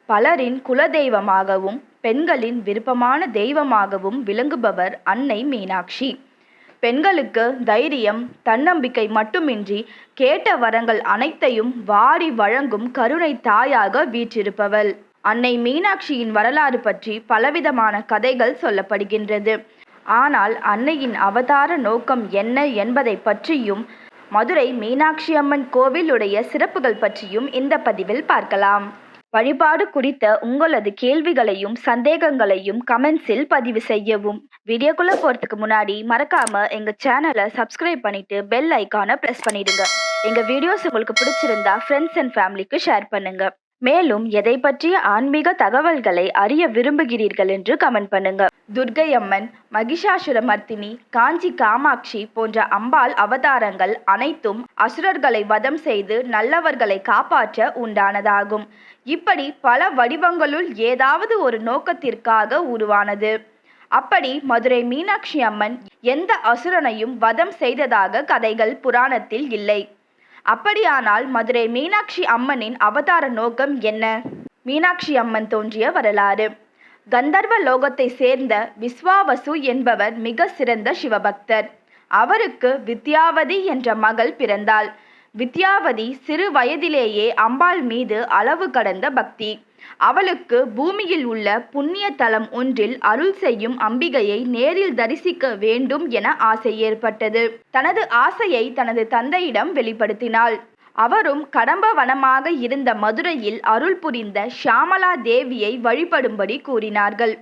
பலரின் குலதெய்வமாகவும் பெண்களின் விருப்பமான தெய்வமாகவும் விளங்குபவர் அன்னை மீனாட்சி. பெண்களுக்கு தைரியம், தன்னம்பிக்கை மட்டுமின்றி கேட்ட வரங்கள் அனைத்தையும் வாரி வழங்கும் கருணை தாயாக வீற்றிருப்பவள். அன்னை மீனாட்சியின் வரலாறு பற்றி பலவிதமான கதைகள் சொல்லப்படுகின்றது. ஆனால் அன்னையின் அவதார நோக்கம் என்ன என்பதை பற்றியும் மதுரை மீனாட்சி அம்மன் கோவிலுடைய சிறப்புகள் பற்றியும் இந்த பதிவில் பார்க்கலாம். வழிபாடு குறித்த உங்களது கேள்விகளையும் சந்தேகங்களையும் கமெண்ட்ஸில் பதிவு செய்யவும். வீடியோக்குள்ள போறதுக்கு முன்னாடி மறக்காம எங்க சேனலை சப்ஸ்கிரைப் பண்ணிட்டு பெல் ஐக்கானை பிரஸ் பண்ணிடுங்க. எங்க வீடியோஸ் உங்களுக்கு பிடிச்சிருந்தா ஃப்ரெண்ட்ஸ் அண்ட் ஃபேமிலிக்கு ஷேர் பண்ணுங்க. மேலும் எதை பற்றிய ஆன்மீக தகவல்களை அறிய விரும்புகிறீர்கள் என்று கமெண்ட் பண்ணுங்க. துர்க்கை அம்மன், மகிஷாசுரமர்த்தினி, காஞ்சி காமாட்சி போன்ற அம்பாள் அவதாரங்கள் அனைத்தும் அசுரர்களை வதம் செய்து நல்லவர்களை காப்பாற்ற உண்டானதாகும். இப்படி பல வடிவங்களுள் ஏதாவது ஒரு நோக்கத்திற்காக உருவானது. அப்படி மதுரை மீனாட்சி அம்மன் எந்த அசுரனையும் வதம் செய்ததாக கதைகள் புராணத்தில் இல்லை. அப்படியானால் மதுரை மீனாட்சி அம்மனின் அவதார நோக்கம் என்ன? மீனாட்சி அம்மன் தோன்றிய வரலாறு. கந்தர்வ லோகத்தை சேர்ந்த விஸ்வாவசு என்பவர் மிக சிறந்த சிவபக்தர். அவருக்கு வித்யாவதி என்ற மகள் பிறந்தாள். வித்யாவதி சிறு வயதிலேயே அம்பாள் மீது அளவு கடந்த பக்தி. அவளுக்கு பூமியில் உள்ள புண்ணிய தலம் ஒன்றில் அருள் செய்யும் அம்பிகையை நேரில் தரிசிக்க வேண்டும் என ஆசை ஏற்பட்டது. தனது ஆசையை தனது தந்தையிடம் வெளிப்படுத்தினாள். அவரும் கடம்ப வனமாக இருந்த மதுரையில் அருள் புரிந்த ஷியாமளா தேவியை வழிபடும்படி கூறினார்கள்.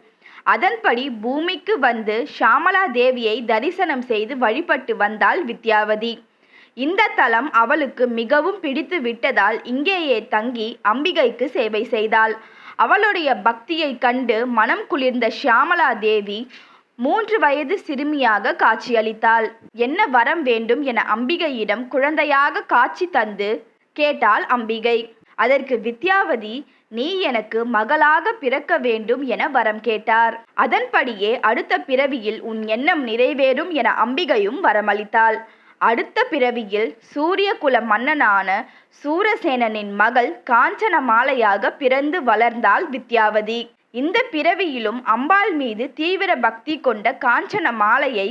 அதன்படி பூமிக்கு வந்து ஷியாமளா தேவியை தரிசனம் செய்து வழிபட்டு வந்தாள் வித்யாவதி. இந்த தலம் அவளுக்கு மிகவும் பிடித்து விட்டதால் இங்கேயே தங்கி அம்பிகைக்கு சேவை செய்தாள். அவளுடைய பக்தியை கண்டு மனம் குளிர்ந்த ஷியாமளா தேவி 3 வயது சிறுமியாக காட்சியளித்தாள். என்ன வரம் வேண்டும் என அம்பிகையிடம் குழந்தையாக காட்சி தந்து கேட்டாள் அம்பிகை. அதற்கு வித்யாவதி, நீ எனக்கு மகளாக பிறக்க வேண்டும் என வரம் கேட்டார். அதன்படியே அடுத்த பிறவியில் உன் எண்ணம் நிறைவேறும் என அம்பிகையும் வரமளித்தாள். அடுத்த பிறவியில் சூரிய குல மன்னனான சூரசேனனின் மகள் காஞ்சனமாலையாக பிறந்து வளர்ந்தாள் வித்யாவதி. இந்த பிறவியிலும் அம்பாள் மீது தீவிர பக்தி கொண்ட காஞ்சனமாலையை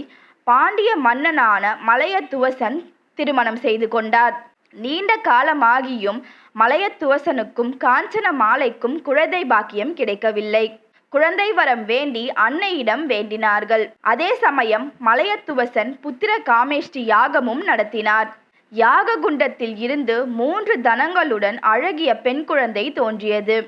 பாண்டிய மன்னனான மலையத்துவசன் திருமணம் செய்து கொண்டார். நீண்ட காலமாகியும் மலையத்துவசனுக்கும் காஞ்சனமாலைக்கும் குழந்தை பாக்கியம் கிடைக்கவில்லை. குழந்தை வரம் வேண்டி அன்னையிடம் வேண்டினார்கள். அதே சமயம் மலையத்துவசன் புத்திர காமேஷ்டி யாகமும் நடத்தினார். யாக குண்டத்தில் இருந்து 3 தனங்களுடன் அழகிய பெண் குழந்தை தோன்றியது.